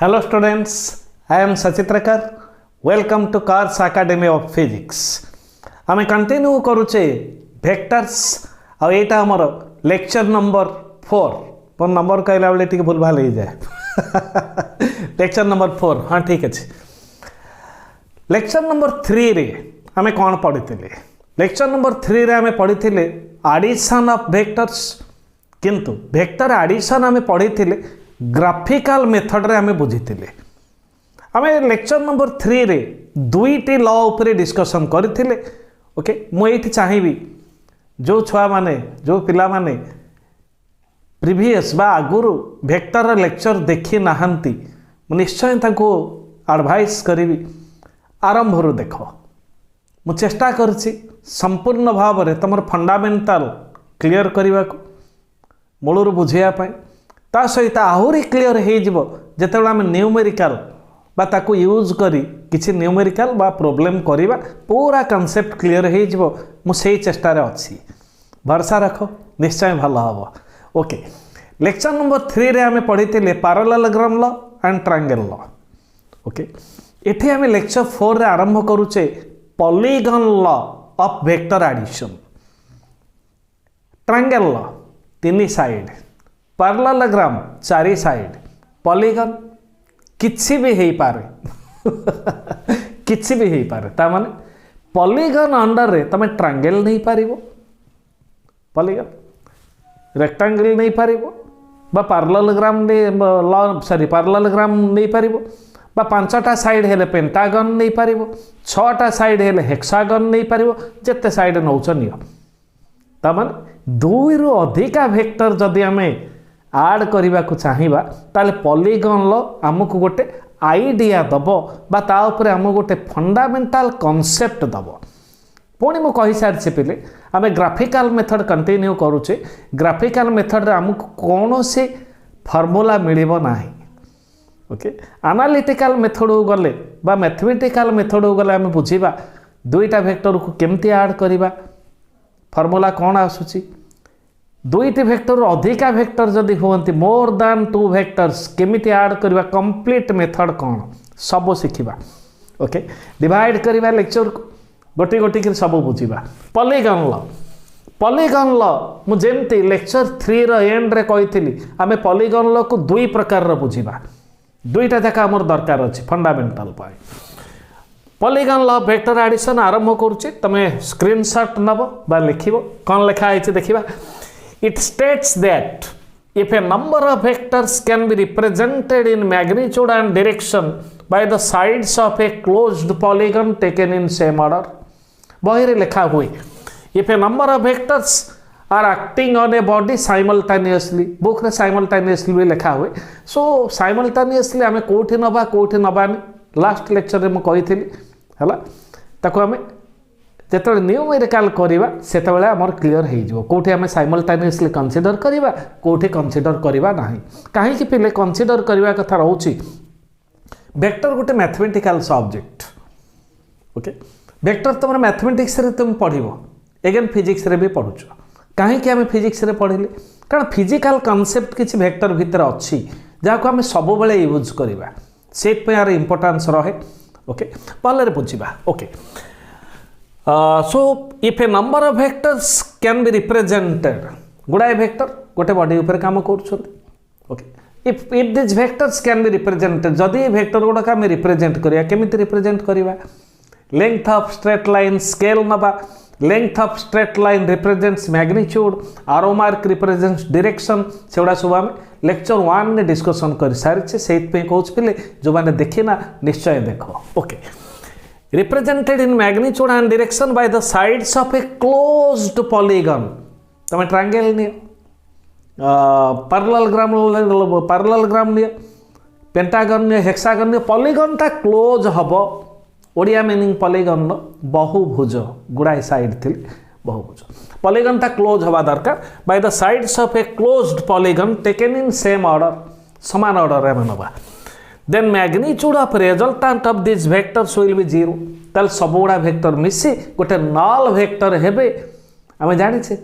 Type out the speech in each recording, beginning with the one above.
Hello students, I am Sachitraker. Welcome to Cars Academy of Physics. आमे continue करूचे vectors आ एटा हमर lecture number 4 पर number कहला बेले ठीक भूल भाल हो जाए लेक्चर नंबर 4 हाँ ठीक अच्छे लेक्चर नंबर 3 रे आमे कौन पढ़ी लेक्चर नंबर 3 रे आमे पढ़ी एडिशन ऑफ वेक्टर्स किंतु वेक्टर एडिशन आमे पढ़ी ग्राफिकल मेथड रे आमे बुझी आमे लेक्चर नंबर 3 रे दुईटी लॉ उपरे डिस्कशन करथिले ओके मु एठी चाहिबी जो छुआ माने जो पिला माने प्रीवियस बा आगुरु वेक्टर लेक्चर देखि नाहंती मु निश्चय ताको एडवाइस करिवि आरंभ रु देखो मु चेष्टा करछि संपूर्ण भाव रे तमर फंडामेंटल क्लियर करबा को मूलर बुझिया पाए ता सहित आहुरी क्लियर हो जिवो जेतेबेला आमे न्यूमेरिकल बा ताको यूज करी किछि न्यूमेरिकल बा प्रॉब्लम करिबा पूरा कांसेप्ट क्लियर हो जिवो मु सेही चेष्टा रे अछि भरोसा रखो निश्चय भलो हबो ओके लेक्चर नंबर 3 रे आमे पढितिले parallelogram law and triangle law okay एठी आमे लेक्चर 4 रे आरंभ करूचे polygon law of vector addition triangle law तीन साइड पैरेललोग्राम चारि साइड पॉलीगन किछि भी हेई पारे किछि भी हेई पारे ता माने पॉलीगन अंडर रे तमे ट्रायंगल नहीं पारिबो पॉलीगन रेक्टेंगल नहीं पारिबो बा पैरेललोग्राम ने लॉ सॉरी पैरेललोग्राम नहीं पारिबो बा पांचटा साइड हेले पेंटागन नहीं पारिबो छटा साइड हेले हेक्सागन नहीं पारिबो जत्ते साइड नौच नियो ता माने दुई रु अधिका वेक्टर जदि आमे आड करने को चाहिए ताले पॉलीगन लॉ आमको गोटे आइडिया दबो बा ता ऊपर आम गोटे फंडामेंटल कॉन्सेप्ट दबो पुणी मु कहि सारी पिले आमे ग्राफिकल मेथड कंटिन्यू करूचे ग्राफिकल मेथड रे आमको कौन से फॉर्मूला मिलिबो नाही ओके एनालिटिकल मेथड गले बा मैथमेटिकल मेथड गले आमे बुझीबा दुईटा वेक्टर को केमती ऐड करिबा फॉर्मूला कौन आसुची दुईटी वेक्टर अधिका वेक्टर जदि होती मोर दान 2 वेक्टर्स केमिति ऐड करबा कंप्लीट मेथड कौन सब शिखिबा ओके डिवाइड करबा लेक्चर को गोटी गोटी के सब बुझीबा पॉलीगन लॉ मु जेमती लेक्चर 3 रो एंड रे कहितली आमे पॉलीगन लॉ को दुई प्रकार रो बुझीबा दुईटा जाका हमर दरकार अछि फंडामेंटल पाई पॉलीगन लॉ वेक्टर एडिशन आरंभ करूची तमे स्क्रीनशॉट नबो बा लिखिबो कोन लिखा आइछि देखिबा it states that if a number of vectors can be represented in magnitude and direction by the sides of a closed polygon taken in same order बहिरे लिखा हुए if a number of vectors are acting on a body simultaneously book रे simultaneously भी लिखा हुए so simultaneously आमे कोठी नबानी last lecture रे म कहिथिली हला ताको आमे जेत न्यूमेरिकल करवा से आमर क्लीयर हो कौटे आम साइमल्टेनियसली कनसीडर करवा कौटे कनसीडर करवा ना कहीं पिले कनसीडर करवा कथा रोचे वेक्टर गोटे मैथमेटिकल सब्जेक्ट ओके वेक्टर तुम मैथमेटिक्स रे तुम पढ़ एगेन फिजिक्स रे भी पढ़ुच कहीं आम फिजिक्स रे पढ़ले कारण फिजिकल कनसेप्ट किसी वेक्टर भितर अच्छी जहाँ को आम सब बेले यूज करवा से यार इंपोर्टेंस रहे ओके भले बुझा okay so if a number of vectors can be represented गुड़ाए वेक्टर गोटे बॉडी ऊपर काम करूछंती okay if these vectors can be represented जदि वेक्टर गुडा का में रिप्रेजेंट करिया केमिति रिप्रेजेंट करिवा length of straight line scale नबा length of straight line represents magnitude arrow mark represents direction सेउडा सब हम लेक्चर 1 ने डिस्कशन कर सारिछे सेत पे कहउछ पिले जो माने देखिना निश्चय देखो okay represented in magnitude and direction by the sides of a closed polygon तमे triangle neo parallelogram neo pentagon neo hexagon neo polygon ता क्लोज हबो ओडिया मीनिंग पॉलीगन नो बहुभुज गुडाई साइड थिल बहुभुज पॉलीगन ता क्लोज हवा दरकार by the sides of a closed polygon taken in same order समान ऑर्डर रे मनबा then magnitude of resultant of these vectors will be 0 ताल सब गुड़ा वेक्टर मिसी गोटे नल वेक्टर हेबे आमे जानि छे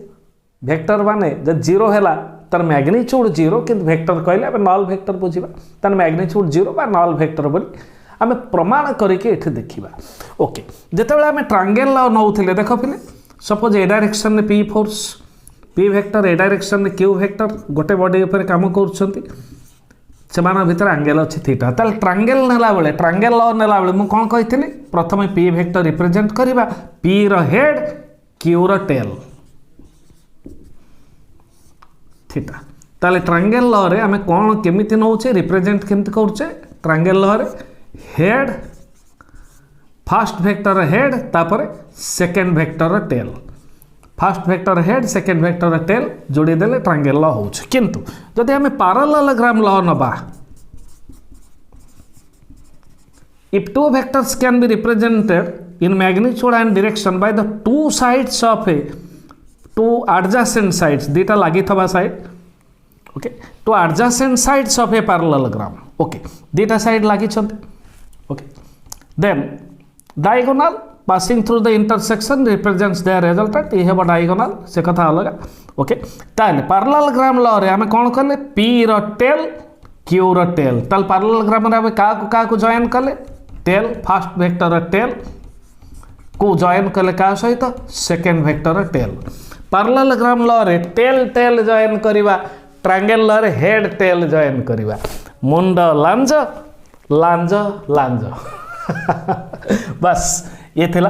वेक्टर माने जब 0 हैला तार मैग्नीट्यूड 0 किंतु वेक्टर कहले आम नल वेक्टर बुझा तार मैग्नीट्यूड 0 बा नल वेक्टर बोली आम प्रमाण करके एठी देखिबा। ओके जेतेबेले आम ट्रायंगल लॉ नौथिले देख पिले सपोज ए डायरेक्शन में P force P vector A direction में क्यू वेक्टर गोटे बॉडी ऊपर काम करूछंती सेमान भितर एंगल अच्छी थीटा ताल ट्रायंगल नेला बेले ट्रायंगल लॉ नेला बेले मु कोन कहिथिली प्रथमे पी वेक्टर रिप्रेजेंट करिबा पी रो हेड क्यू रो टेल थीटा ताले ट्रायंगल लॉ रे आमे कोन केमिति नौचे रिप्रेजेंट केमिति करछे ट्रायंगल लॉ रे हेड फर्स्ट वेक्टर हेड तापर second vector tail first vector head second vector tail जोड़ी देले ट्रायंगल लॉ होउछ किंतु जदि हमें पैरेललोग्राम लॉ नबा if two vectors can be represented in magnitude and direction by the two sides of a two adjacent sides dita lagi thaba side okay two adjacent sides of a parallelogram okay dita side lagi chante okay then diagonal passing through the intersection represents their resultant ये है diagonal से कथा अलग okay ताले parallelogram law रे हमें कोन करले p रो टेल q रो टेल ताल पैरेललोग्राम रे हमें का को जॉइन करले टेल फर्स्ट वेक्टर टेल को जॉइन करले का सहित second vector tail parallelogram law रे टेल टेल जॉइन करिवा ट्रायंगल लॉ रे हेड टेल जॉइन करिवा मुंड लांज लांज लांज बस ये थिला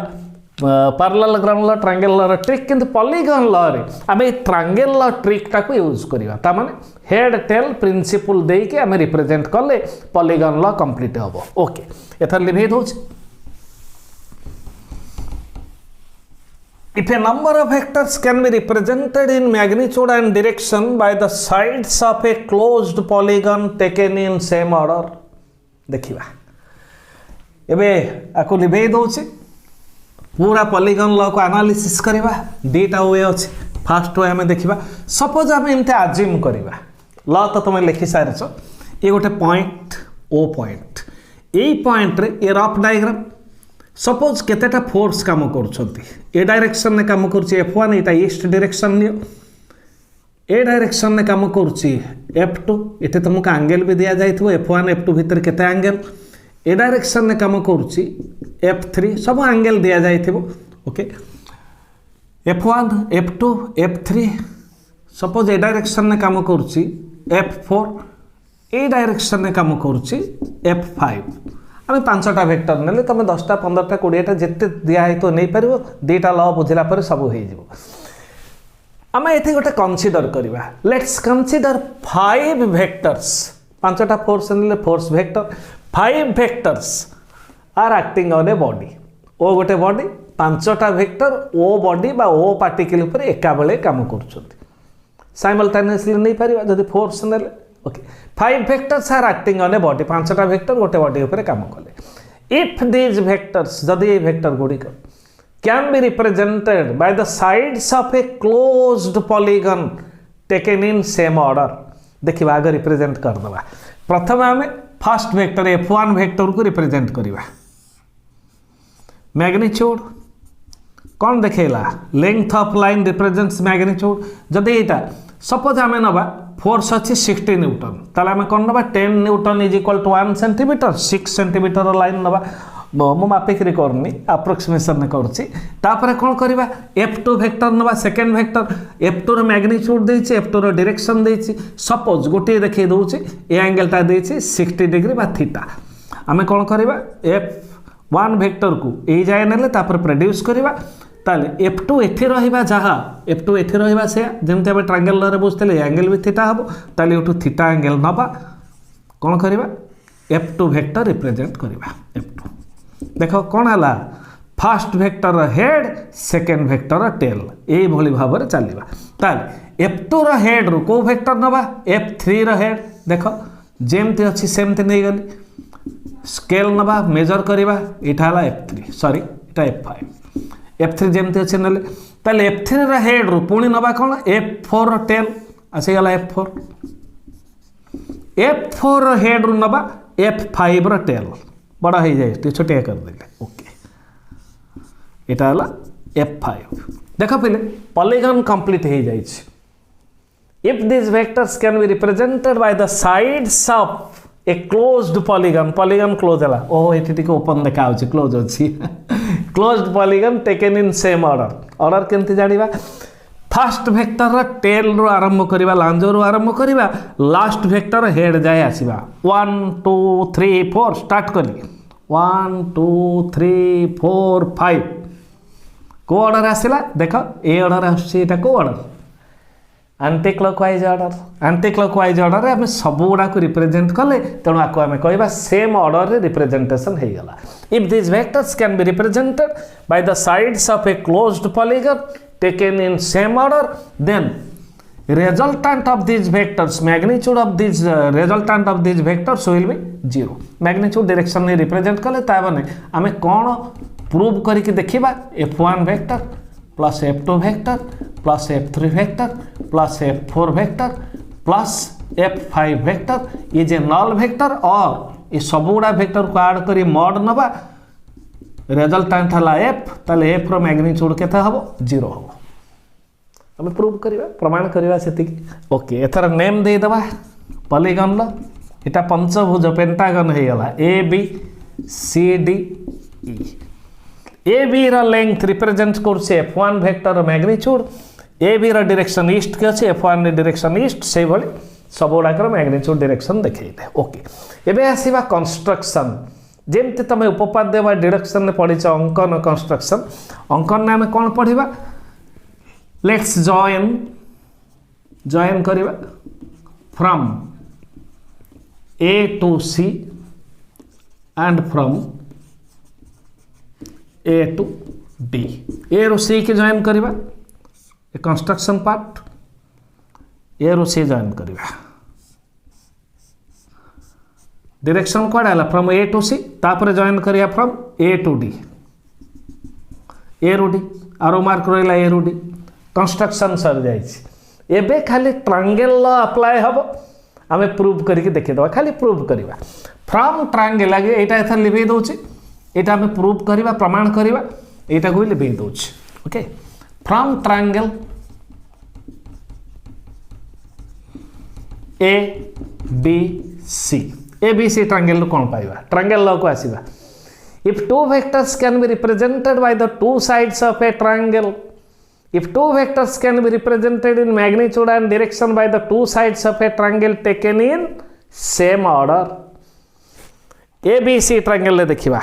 parallelogram law triangle law trick किंतु पॉलीगॉन लॉ रे आमे ट्रायंगल लॉ ट्रिक टा को यूज करिवा ता माने हेड टेल प्रिंसिपल देई के आमे रिप्रेजेंट करले पॉलीगॉन लॉ कंप्लीट हबो ओके एथर लिभेद होछ if a number of vectors can be represented in magnitude and direction by the sides of a closed polygon taken in same order देखिबा एबे आको लिभेद दोछि पूरा पॉलीगॉन लॉ को एनालिसिस करबा दुईटा वे अछि फर्स्ट वे हमें देखिबा सपोज हम एमते अज्यूम करबा लॉ तो तुम लिखि सारछ ये गोटे पॉइंट ओ पॉइंट एई पॉइंट रे ए रफ डायग्राम सपोज केतेटा फोर्स काम करूछंती ए डायरेक्शन में काम करूछि F1 एटा ईस्ट डायरेक्शन नियो ए डायरेक्शन में काम करूछि F2 एते तुमको एंगल भी दिया जाइथो F1 F2 भीतर केते एंगल ए डायरेक्शन में काम करूछि F3 सब एंगल दिया जाइथिबो okay F1 F2 F3 suppose ए डायरेक्शन में काम करूछि F4 ए डायरेक्शन में काम करूछि F5 आम पांचटा वेक्टर नेले तुम 10टा 15टा 20टा जिते दिया है तो नहीं पारिबो दुईटा लॉ बुझला पर सब हो जिवो आम एथे गोटे कंसीडर करबा लेट्स कंसीडर 5 वेक्टर्स पांचटा फोर्स नेले force vector 5 vectors are acting on a body ओ गोटे बॉडी पांचटा वेक्टर ओ बॉडी बा ओ पार्टिकल ऊपर एका बेले काम करछथि साइमल्टेनियसली नहीं पारिबा जदि फोर्स नेले okay 5 vectors are acting on a body पांचटा वेक्टर गोटे बॉडी ऊपर काम कले इफ दीज वेक्टर्स जदि ए वेक्टर गुडी can be represented by the sides of a closed polygon taken in same order देखिबा आगे रिप्रेजेंट कर दबा प्रथम हमें फर्स्ट वेक्टर F1 वेक्टर को रिप्रेजेंट करिबा मैग्नीट्यूड कौन देखेला length of line represents magnitude जदि एटा सपोज हमें नबा फोर्स अच्छी 60 न्यूटन ताले हमें कौन नबा 10 newton is equal to 1 centimetre 6 centimetre line नबा मो मापिक करनी अप्रोक्सीमेशन में करूची तापर कौन करबा F2 वेक्टर नबा सेकंड वेक्टर F2 रो मैग्नीट्यूड देछि F2 रो डायरेक्शन देछि सपोज गोटे देखै दोछि ए एंगलटा देछि 60 डिग्री बा थीटा हमें कौन करबा F1 वेक्टर को ए जाय नेले तापर प्रोड्यूस करबा ताले F2 एथि रहिबा जहा F2 एथि रहिबा से जेमते हम ट्रायंगल रे बुझतले एंगल भी थीटा हबो ताले उठु थीटा एंगल नबा कौन करबा F2 वेक्टर रिप्रेजेंट करबा F2 देखो कौन हला first vector head second vector tail ए भली भाव रे चलीबा ताले F2 रो हेड रो को वेक्टर नबा F3 रो हेड देखो जेमते अछि सेमते नै गली स्केल नबा मेजर करबा एटा हला F3 सॉरी एटा F5 F3 जेमते अछि नले ताले F3 रो हेड रो पुणी नबा कोन F4 रो टेल आसे गला F4 F4 रो हेड रो नबा F5 रो टेल बड़ा हो जाए तो छोटिया कर देले ओके एटा हला F5 देखो पहले पॉलीगॉन कंप्लीट हो जाए If these vectors can be represented by the sides of a closed polygon, polygon close है ओह ये ठीक ओपन देखा होची close होची closed polygon taken in same order order केमती जानिबा फर्स्ट वेक्टर रा टेल रो आरंभ करिबा लांजो रो आरंभ करिबा लास्ट वेक्टर हेड जाय आसीबा 1 2 3 4 स्टार्ट करी 1 2 3 4 5 को ऑर्डर आसिला देखो ए ऑर्डर आसी एटा को ऑर्डर एंटी क्लॉकवाइज ऑर्डर आम सब गुड़ा को रिप्रेजेंट कले तेणु आपको आम कह सेम ऑर्डर रे रिप्रेजेंटेशन हो गला if this vectors can be represented by the sides of a closed polygon taken in same order then resultant of these vectors magnitude of these resultant of these vectors will be 0 magnitude direction ने represent कले ता माने आम कौन prove करके देखिबा f1 vector plus f2 vector plus f3 vector plus f4 vector plus f5 vector ये जे null vector और ये सब गुड़ा वेक्टर को ऐड करी मॉड नबा रिजल्टेंट हला f ताले f रो मैग्नीट्यूड केते हबो 0 हबो आम प्रूव करवा प्रमाण करवा से ओके एथर नेम दे दबा पॉलीगन लो एटा पंचभुज पेंटागन हो गला A B C D E A B रो लेंथ रिप्रेजेंट करछे f1 vector magnitude A B रो डायरेक्शन ईस्ट के अछि f1 रे डायरेक्शन ईस्ट से भली सब गुडाकर मैग्नीट्यूड डायरेक्शन देखैले ओके एबे आसीबा कंस्ट्रक्शन जेमते तमे उपपाद्य बा डिडक्शन ने पढिछ अंकन कंस्ट्रक्शन अंकन ने हम कोन पढिबा लेट्स जॉइन करिबा from A to C and from A to D A रो सी के जॉइन करिबा ए कंस्ट्रक्शन पार्ट ए रो सी जॉइन करिबा डायरेक्शन कोड आला फ्रॉम ए टू सी तापर जॉइन करिया from A to D A रो डी आरो मार्क रहला ए रो डी कंस्ट्रक्शन सर जाइए एबे खाली ट्रायंगल लॉ अप्लाई हम आम प्रूव करके देखीद खाली प्रूव करवा फ्रॉम ट्रायंगल आगे यहाँ एथर लिभे दूचे यहाँ आम प्रूव करवा प्रमाण करवा यहाँ को लिभे दूचे okay from triangle A B C triangle कौन पाइबा ट्रायंगल लॉ को आसीबा if two vectors can be represented by the two sides of a triangle if two vectors can be represented in magnitude and direction by the two sides of a triangle taken in same order ABC triangle ले देखिबा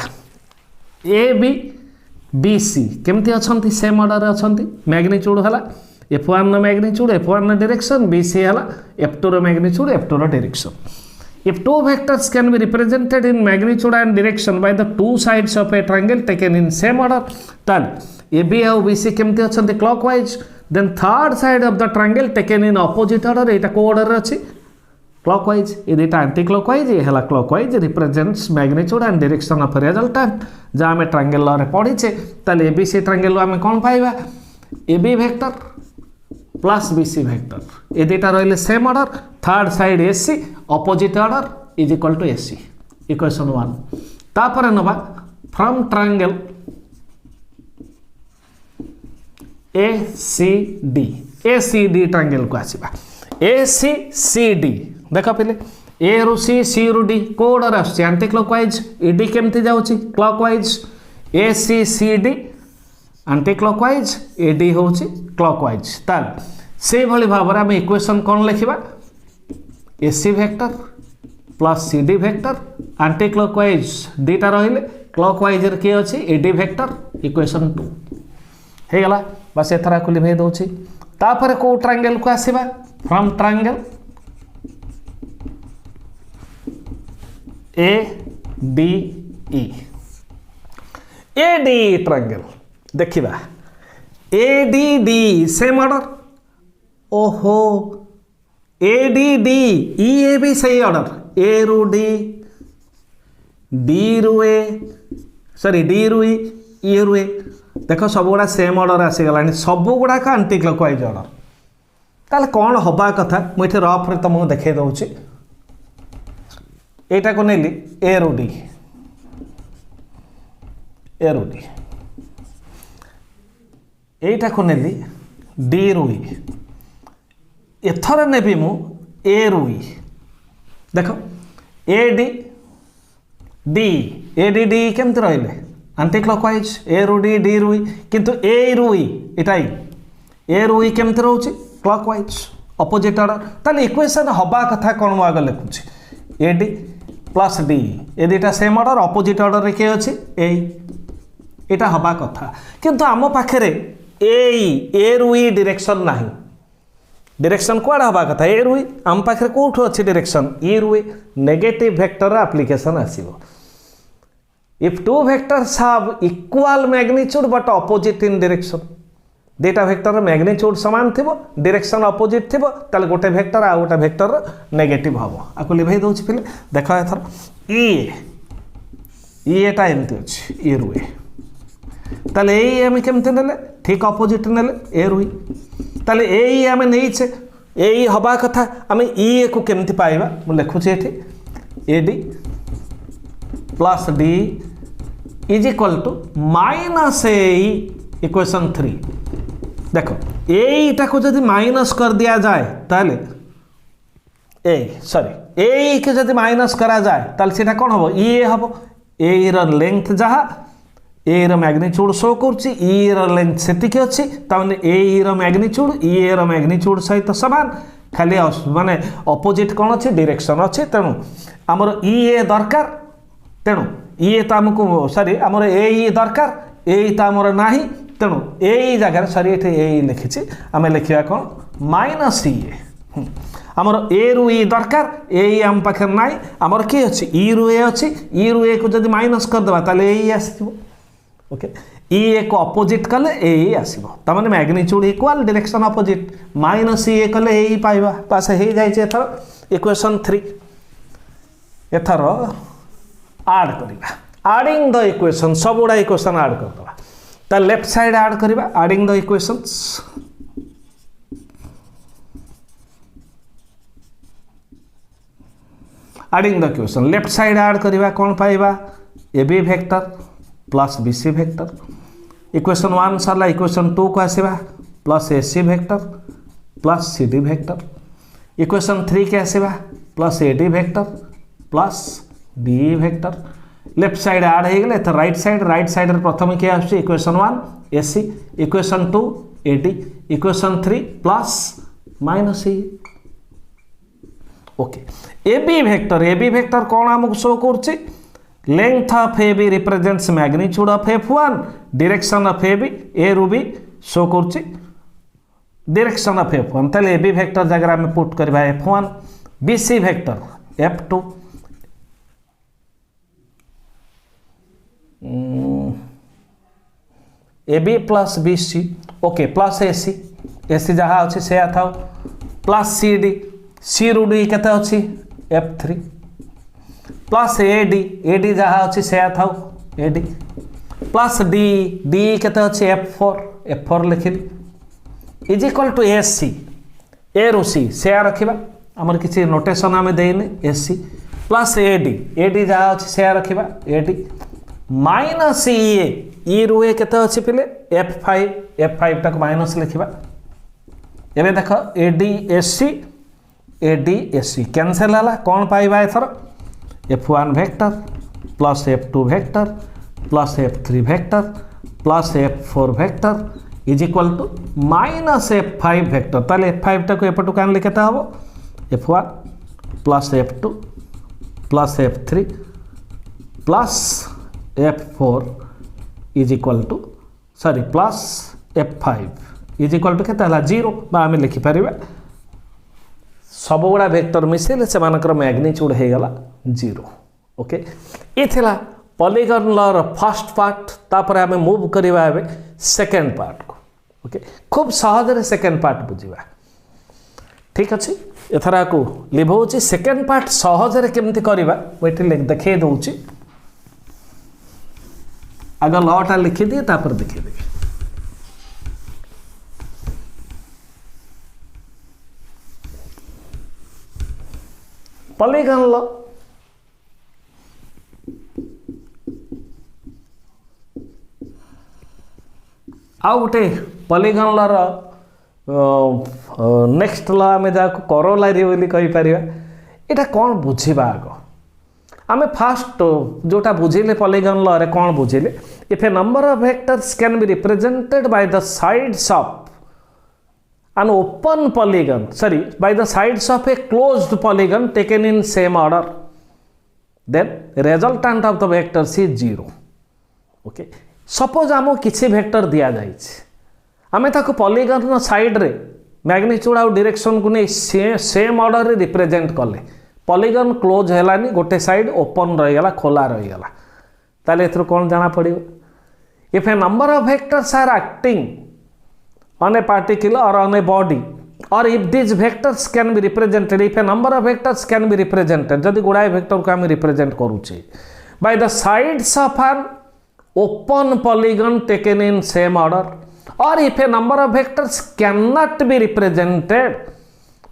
AB BC केमती अछंती same order अछंती magnitude हला f1 रो magnitude f1 रो direction BC हला f2 रो मैग्नीट्यूड f2 रो direction if two vectors can be represented in magnitude and direction by the two sides of a triangle taken in same order then AB और BC केमती अछंती clockwise then third side of the triangle taken in opposite order एटा को order अछि clockwise ए देटा anti clockwise ये हला clockwise represents magnitude and direction of resultant जा हमें ट्रायंगल लॉ रे पढिछे ताले ABC ट्रायंगल लॉ हमें कोन पाइबा AB vector plus BC vector ए देटा रहले same order third side AC opposite order is equal to AC equation 1 तापर नबा फ्रॉम ट्रायंगल ACD ट्रायंगल को आसीबा ACCD देखा पहले ए रु सी रु डी को ऑर्डर आछी एंटी क्लॉकवाइज ED केमती जाउची clockwise ACCD anti clockwise AD होची क्लॉकवाइज ताल से भली भाबरे हम इक्वेशन कोन लिखिबा AC vector plus CD vector anti clockwise दीटा रहिले क्लॉकवाइज रे के अछि AD वेक्टर इक्वेशन 2 हे गला बस एथरा को लिभे दोछि तापर को ट्रायंगल को आसीबा फ्रॉम ट्रायंगल ADE ट्रायंगल देखिबा ADD सेम ऑर्डर ओहो ADD E भी सही ऑर्डर A रु D D रु A सॉरी D रु E रु A देख सब गुड़ा सेम ऑर्डर आसीगला सब गुड़ा का एंटी क्लॉकवाइज ऑर्डर ताले कौन हवा कथा मुझे रफ रे तुमको देखे दूची एटा को नेली ए रु डी एटा को नेली डी रु ई एथर नेबी मु ए रु ई देख A D D A D D केमती रहिले आंटी क्लॉकवाइज ए रु डी रु ई किंतु ए रु ई एटा ए रु ई केमती रोचे क्लॉकवाइज अपोजिट ऑर्डर ताले इक्वेशन हबा कथा कोन मु आगे लिखुची A D plus D A दुटा सेम ऑर्डर अपोजिट ऑर्डर रे के अछि एटा हबा कथा किंतु आम पाखरे ए रु ई डायरेक्शन नाही डायरेक्शन कुआडे हबा कथा ए रु ई आम पाखरे कोठो अछि डायरेक्शन ई रु ई नेगेटिव वेक्टर एप्लीकेशन आसीबो if two vectors have equal magnitude but opposite in direction दुटा वेक्टर मैग्नीट्यूड समान थिबो डायरेक्शन अपोजिट थिबो ताले गोटे वेक्टर आ गोटे वेक्टर नेगेटिव हबो आको लिभाई दोछि पिले देखो एथर ई एटा एमति अछि ई रु ई ताले ए हम केमते नेले ठीक अपोजिट नेले ए रु ई ताले ए हम नेइछे ए हबा कथा हम ई को केमति पाइबा मु लिखुछि एठी A D plus D is equal to minus A equation 3 देखो एटा को जदि माइनस कर दिया जाए ताले ए सॉरी ए के जदि माइनस करा जाए ताले सेटा कोन हबो ई हबो ए र लेंथ जहा ए र मैग्नीट्यूड शो करछि ई र लेंथ सेति के अछि ताने ए र मैग्नीट्यूड ई र मैग्नीट्यूड सहित समान खाली माने अपोजिट कोन अछि डायरेक्शन अछि तेनु हमर ई ए दरकार तेनु ई त हमको सॉरी हमर ए दरकार ए त हमर नाही तेणु ए जगह सॉरी ये ए लिखी आम लिखा कौन माइनस ई आमर ए रु ई दरकार ए आम पाखे ना आमर किए अच्छी ई रु ए अच्छी ई रु ए को जब माइनस करदे ताले ए आसो ओके ई ए को अपोजिट कले ए आसो तमें magnitude equal direction opposite minus E A कले ए पाइबा पास हो जाए एथर इक्वेशन 3 एथर आड करवा आडिंग द इक्वेशन सब गुड़ा इक्वेशन आड करदे ता लेफ्ट साइड ऐड करिबा adding the equations adding the equation left side add करिबा कोन पाइबा A B vector plus B C vector equation 1 सरला इक्वेशन 2 को आसीबा plus A C vector plus C D vector equation 3 के आसीबा plus A D vector plus D vector left side add हो गले तो राइट साइड रे प्रथम के आछी equation 1 AC equation 2 AD equation 3 plus minus E okay AB vector कोन हमको शो करछि length of AB represents magnitude of f1 direction of AB A रु बी शो करछि डायरेक्शन ऑफ f1 तले एबी वेक्टर जगह हम पुट करबा f1 BC vector f2 A B plus B C okay plus A C जहाँ अच्छे से था प्लस सी रु डी केते अच्छी F3 प्लस ए डी जहाँ अच्छी से था ए डी प्लस डी केते अच्छी F4 लिखिली इज इक्वल टू ए सी ए रु सी से रखा आमर किसी नोटेशन आम देने ए सी प्लस ए डी जहाँ अच्छी से रखा ए डी माइनस ई रु ए केते अच्छी पिले F5 टाक माइनस लिखा एवं देख A D S C cancel है कौन पाइबा एथर F1 vector plus F2 vector plus F3 vector plus F4 vector is equal to minus F5 vector ताले F5 टाक एपटू कान लिखता हम F1 plus F2 plus F3 plus F4 is equal to sorry plus F5 is equal to केता 0 बा आम लिखिपर सब गुड़ा वेक्टर मिसेले से मैग्नीट्यूड हो गला 0 ओके ये थिला पॉलीगन लॉ फर्स्ट पार्ट तापर आम मूव करवा सेकेंड पार्ट को ओके खूब सहज सेकेंड पार्ट बुझा ठीक अच्छे एथर को लिभाऊँ सेकेंड पार्ट सहजरे केमती करवा ये देखे दूची आग लॉटा लिखी दिए तापर देखिए पॉलीगन लॉ आउ गोटे पॉलीगन लॉ नेक्स्ट ल आम जहाँ करोलारी बोली कहीपर यहाँ कौन बुझा आग आम फास्ट जोटा बुझे पॉलीगॉन लॉ रे कौन बुझे if a number of vectors can be represented by the sides of an open polygon by the sides of a closed polygon taken in same order, then resultant of the vectors is 0. okay suppose आमो किसी vector दिया जाए आम ताको polygon side रे magnitude आउ direction को नहीं same order रे रिप्रेजेंट कले पॉलीगॉन क्लोज हैलानी गोटे साइड ओपन रहीगला खोला रहीगला ताले एथरो कौन जाना पड़िबो if a number of vectors are acting on a particle or on a body or if these vectors can be represented if a number of vectors can be represented जदि गुड़ाए vector को आम represent करूचे by the sides of an open polygon taken in same order or if a number of vectors cannot be represented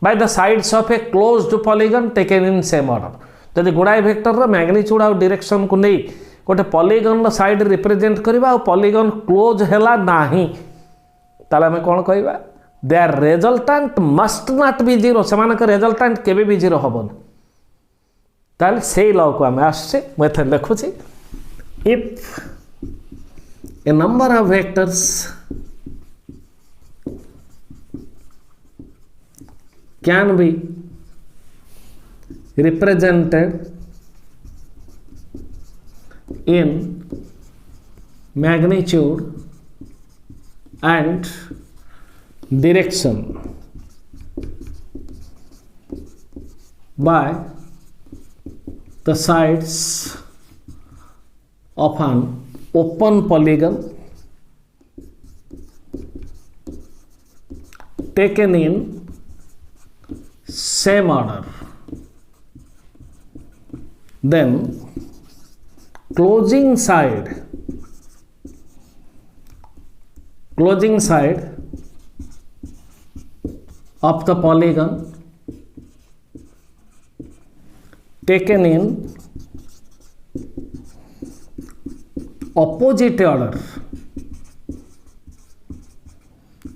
by the sides of a closed polygon taken in same order जदि गुड़ाए vector magnitude और direction को नहीं गोटे polygon side represent करबा और polygon close हैला नाही ताले हमें कौन कहवा there resultant must not be zero से रेजल्टेंट केबे भी जीरो हबन ताले से लॉ को हमें आसे मैं लिखुची if a number of vectors can be represented in magnitude and direction by the sides of an open polygon taken in same order, then closing side of the polygon taken in opposite order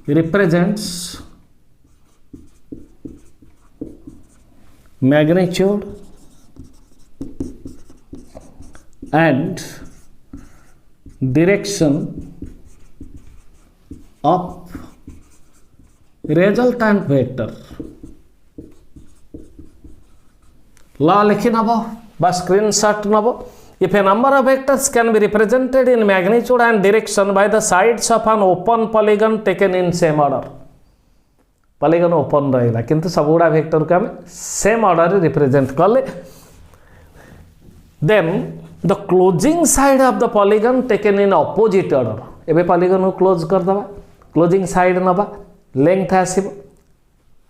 represents magnitude and direction of resultant vector law likhi nabo ba screenshot nabo if a number of vectors can be represented in magnitude and direction by the sides of an open polygon taken in same order polygon open rahila kintu sabuda vector ko ame same order re represent kale then the closing side of the polygon taken in opposite order ebe polygon को close कर दबा closing side नबा length आसीबो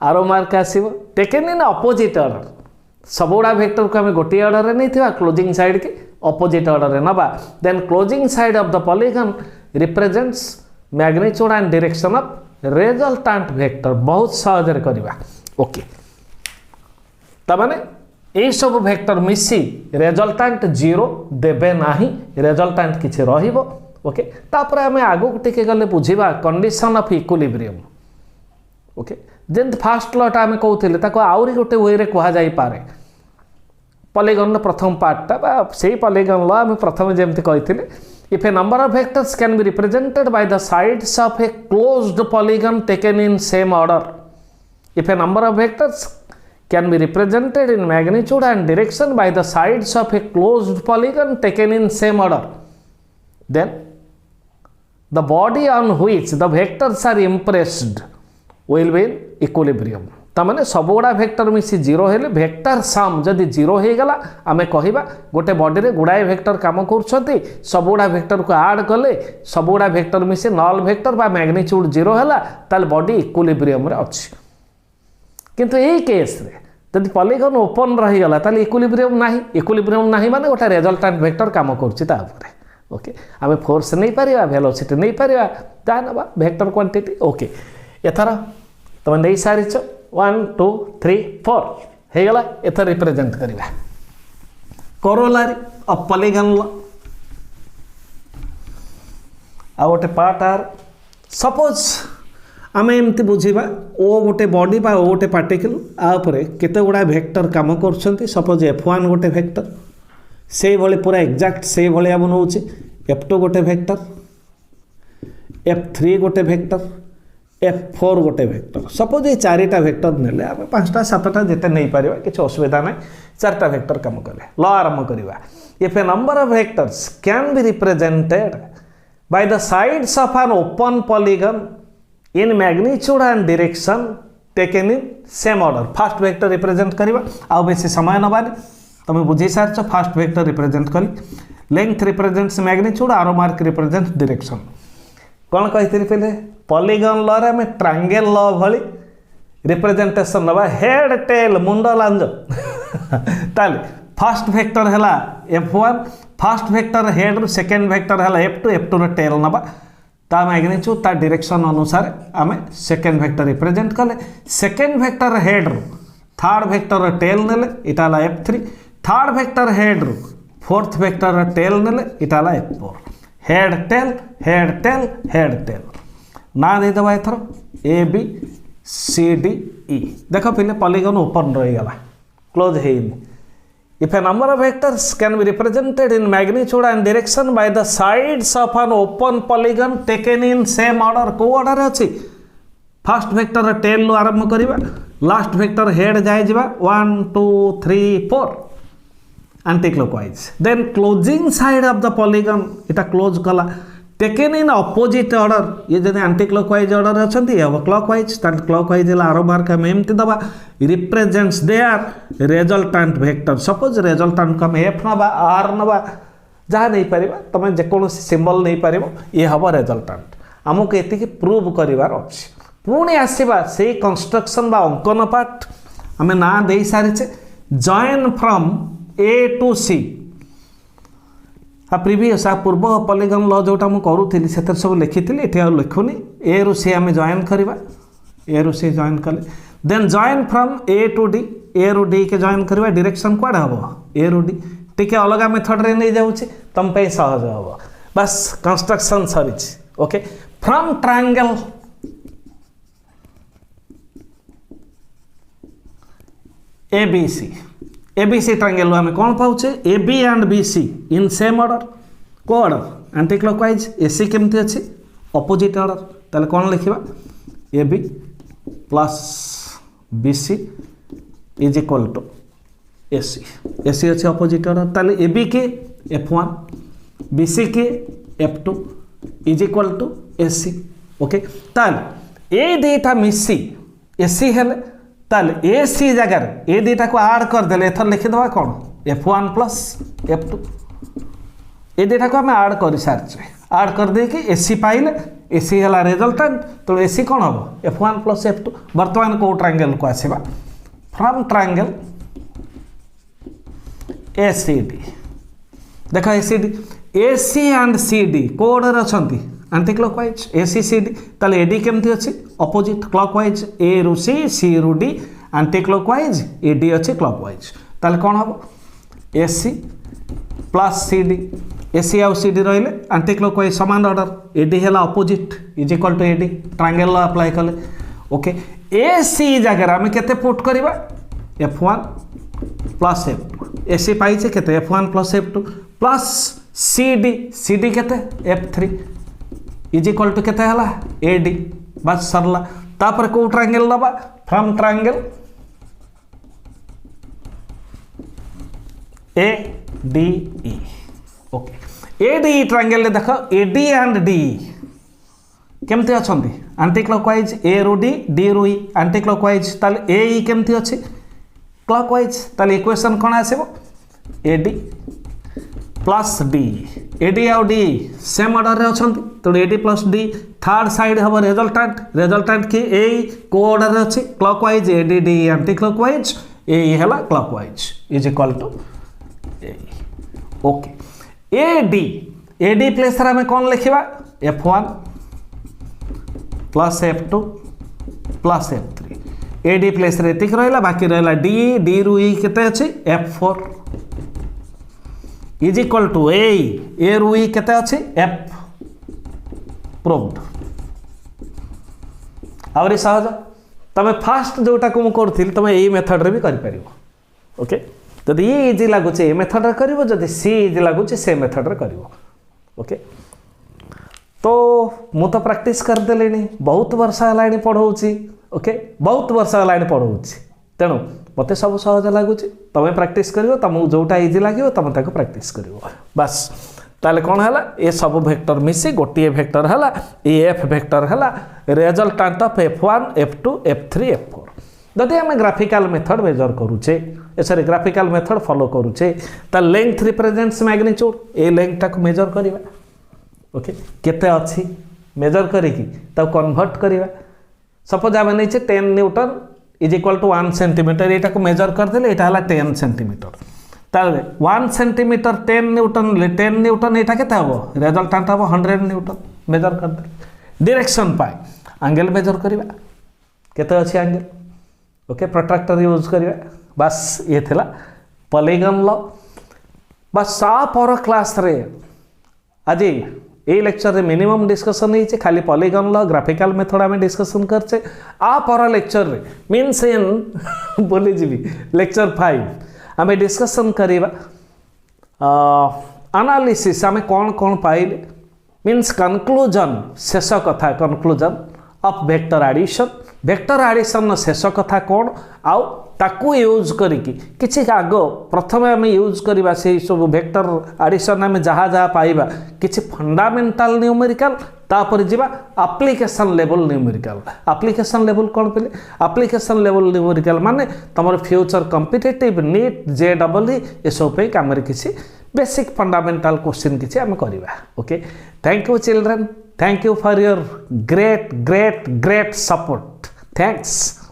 आरो mark आसीबो taken in opposite order सबोडा vector को हमें गोटे ऑर्डर रे नहीं थिबा क्लोजिंग साइड के अपोजिट ऑर्डर रे नबा then closing side of the polygon represents magnitude and direction of resultant vector बहुत सहज रे करबा ओके त माने ए सब वेक्टर मिसी रिजल्टेंट 0 देबे नाही रिजल्टेंट किछि रहिबो ओके तापर आम आगो टिके गले बुझा कंडीशन ऑफ इक्विलिब्रियम ओके जेंत फास्ट लॉटा आम कहते ताको आउरी गोटे वे रे कहा जाई पारे पॉलीगॉन प्रथम पार्टटा बा सेही पॉलीगॉन लॉ आम प्रथम जेमति कहथिले if a number of vectors can be represented by the sides of a closed polygon taken in same order if a number of vectors can be represented in magnitude and direction by the sides of a closed polygon taken in same order, then the body on which the vectors are impressed will be in equilibrium. तमाने सबगुड़ा vector मिसी zero हेले vector sum जदि zero हो गला आमे कहिबा गोटे body रे गुड़ाए वेक्टर काम करछथि सबगुड़ा वेक्टर को ऐड कले सबगुड़ा वेक्टर मिसी नल वेक्टर बा मैग्नीट्यूड जीरो हैला ताल बॉडी इक्विलिब्रियम रे अछि किंतु एई केस रे जदि पॉलीगॉन ओपन रही गला ताल इक्विलिब्रियम नाही माने गोटे रिजल्टेंट वेक्टर काम करछि ता ऊपर ओके आमे फोर्स नहीं पारिबा वेलोसिटी नहीं पारिबा ता नबा वेक्टर क्वांटिटी ओके एथरा तमे नहीं सारिछ 1 2 3 4 हे गला एथर रिप्रेजेंट करिबा कोरोलारी ऑफ पॉलीगॉन लॉ आ गोटे पार्ट आर सपोज आम एमती बुझा ओ गोटे बॉडी बा ओ गोटे पार्टिकल आउे केते गुड़ा भेक्टर काम कर सपोज F1 गोटे भेक्टर से भली पूरा एक्जाक्ट से भाया बनाऊे F2 गोटे भेक्टर F3 गोटे भेक्टर F4 गोटे भेक्टर सपोज ये चारिटा भेक्टर नेले आम 5टा 7टा जिते नहीं पार किसी असुविधा ना 4टा भेक्टर काम कले ल आरंभ करवा if a number of vectors can be represented by the sides of an open polygon in magnitude and direction taken in same order fast vector represent करवा आउ बेसी समय नबानी तुम बुझी सारछ फास्ट वेक्टर रिप्रेजेंट कली length represents magnitude arrow mark represent direction कौन कही पहले पॉलीगन ल रे आम ट्रायंगल ल भली रिप्रेजेंटेशन नवा हेड टेल मुंड लांज ताले फास्ट वेक्टर हैला F1 फास्ट वेक्टर हेड रु सेकेंड वेक्टर हैला F2 रो टेल नवा ता मैग्नीट्यूड ता डायरेक्शन अनुसार आम सेकेंड वेक्टर रिप्रेजेंट कले सेकेंड वेक्टर हेड रु थर्ड वेक्टर टेल नेले इटा ला F3 थर्ड वेक्टर हेड रु फोर्थ वेक्टर टेल नेले इटा ला F4 head tail head tail head tail ना दे दबा एथर ए बी सी डी ई देख पे पॉलीगन ओपन रही गला क्लोज है if a number of vectors can be represented in magnitude and direction by the sides of an open polygon taken in same order को order अच्छी fast vector tell लो आरंभ करवा last vector head जाए 1 2 3 4 anti clockwise then closing side of the polygon इटा close कला taken in opposite order ये जब anti clockwise order अच्छा क्लॉकवाइज क्लॉकवाइज आरो मार्क आम एमती दबा represents their resultant vector suppose resultant को आम एफ नवा आर नवा जहाँ नहीं पार तुम जेकोसी सिंबल नहीं पार ये हम रेजल्टांट आमको ये प्रूव करार अच्छे पुणी आसवा से कंस्ट्रक्शन बा अंकन पार्ट आम ना दे सारीचे join from A to C previous पूर्व पॉलीगन ल जोटा मुझे करूली से सब लिखी ये लिखुनी ए रु सी आम जॉइन करवा ए रु सी जॉइन कले then join from A to D A रु डी के जॉइन करवा डायरेक्शन कुआडे हम ए रु डी टिके अलग मेथड रे नहीं जाऊँगी तुम पे सहज हम बस कंस्ट्रक्शन सरी okay from triangle ABC triangle आम कौन पाचे AB and BC in same order को ऑर्डर एंटी क्लॉकवाइज AC केमती अच्छी अपोजिट ऑर्डर ताले कौन लिखा AB plus BC is equal to AC अच्छी अपोजिट ऑर्डर ताले AB के F1 BC के F2 is equal to AC okay ताले ए दुईटा मिसी AC हेले ताले ए सी जगार ए दुईटा को आड करदे एथर लिखिदे कौन F1 प्लस F2 ए दुईटा को आम आड कर सारी आड कर दे कि AC पाइले AC है रेजल्टांट तो AC कौन हम F1 प्लस F2 बर्तमान को ट्रायंगल को आसवा फ्रॉम ट्रायंगल ACD देख ACD AC एंड CD को ऑर्डर अच्छा एंटी क्लॉकवाइज AC CD ताले AD केमती अच्छी अपोजिट क्लॉकवाइज A रु C रु D एंटी क्लॉकवाइज AD अच्छी क्लॉकवाइज ताले कौन हम AC प्लस CD AC आउ CD रही एंटी क्लॉकवाइज समान ऑर्डर AD है opposite is equal to AD triangle apply कले ओके AC जगह आम केते पुट करवा F1 प्लस F2 AC पाइचे केते F1 plus F2 plus CD केते F3 इज इक्वल टू केते हला AD बस सरला तापर को ट्रायंगल लबा from triangle ADE okay ADE triangle देख AD एंड DE केमती अछंती एंटी क्लॉकवाइज A रु D रु E एंटी क्लॉकवाइज ताले AE केमती अछि क्लॉकवाइज ताले इक्वेशन कोन आसीबो AD प्लस डी AD आउ D सेम ऑर्डर रे अछंती तो AD plus D third side हम रेजल्टांट की A को ऑर्डर अच्छी clockwise AD D anti clockwise A है clockwise is equal to A okay AD place आम कौन लिखा F1 plus F2 plus F3 AD place एतिक रहा बाकी रहा D रु E केते अच्छी F4 is equal to A रु E केते अच्छी F प्रूव्ड आहरी सहज तुम फास्ट जोटा को करूँ तुम यही मेथड रे भी कर ओके जदि ये इजी लगुच ए मेथड रे करिवो जदि सी इजी लगुच से मेथड रे करिवो ओके तो मु तो प्रैक्टिस कर देलेनी बहुत वर्ष हलाणी पढ़ाऊँगी ओके बहुत वर्ष हलाणी पढ़ाऊँगी तेणु मत सब सहज लगुच तुम प्रैक्टिस कर तुमको जोटा इजी लगे तुम ताको प्रैक्टिस कर बस ताले कौन है ये सब वेक्टर मिसी गोटे वेक्टर है ये एफ वेक्टर है रिजल्टांट of F1 F2 F3 F4 जदि आम ग्राफिकल मेथड मेजर करूचे सॉरी ग्राफिकल मेथड फॉलो करूचे ता लेंथ रिप्रेजेंट्स मैग्नीट्यूड ए लेंथ टाक मेजर करवा ओके केते अच्छी मेजर करिकी ता कन्वर्ट करवा सपोज आम नहीं 10 newton is equal to 1 centimetre एटा को मेजर करदेले एटा हला 10 सेंटीमीटर ताले 1 सेंटीमीटर 10 न्यूटन एटा केते हबो रिजल्टेंट हबो 100 न्यूटन मेजर कर दे डायरेक्शन पाए एंगल मेजर करवा केते अछि एंगल ओके प्रोट्रैक्टर यूज करवा बस ये थिला पॉलीगन लॉ बस आ पर क्लास रे आज ये लेक्चर रे मिनिमम डिस्कशन नहीं खाली पॉलीगन लॉ ग्राफिकल मेथड आम डिस्कशन करचे आ पर लेक्चर रे मीन्स इन बोली जीवी लेक्चर 5 आम डिस्कशन करवा एनालिसिस आम कौन कौन पाइले मीन्स कंक्लूजन शेष कथा कंक्लूजन ऑफ वेक्टर एडिशन शेष कथा कौन आउ ताकू यूज करिकी किछि आग प्रथम आम यूज करवा से सब वेक्टर एडिशन आम जहाँ जहाँ पाइबा किछि फंडामेंटल न्यूमेरिकल तापर जीवा application level numerical application level कौन पे एप्लिकेशन लेवल न्यूमेरिकल माने तुम फ्यूचर कॉम्पिटिटिव नीट JEE ये सब पे काम किछि बेसिक फंडामेंटल क्वेश्चन किछि आम करवा okay thank you children thank you for your great support thanks.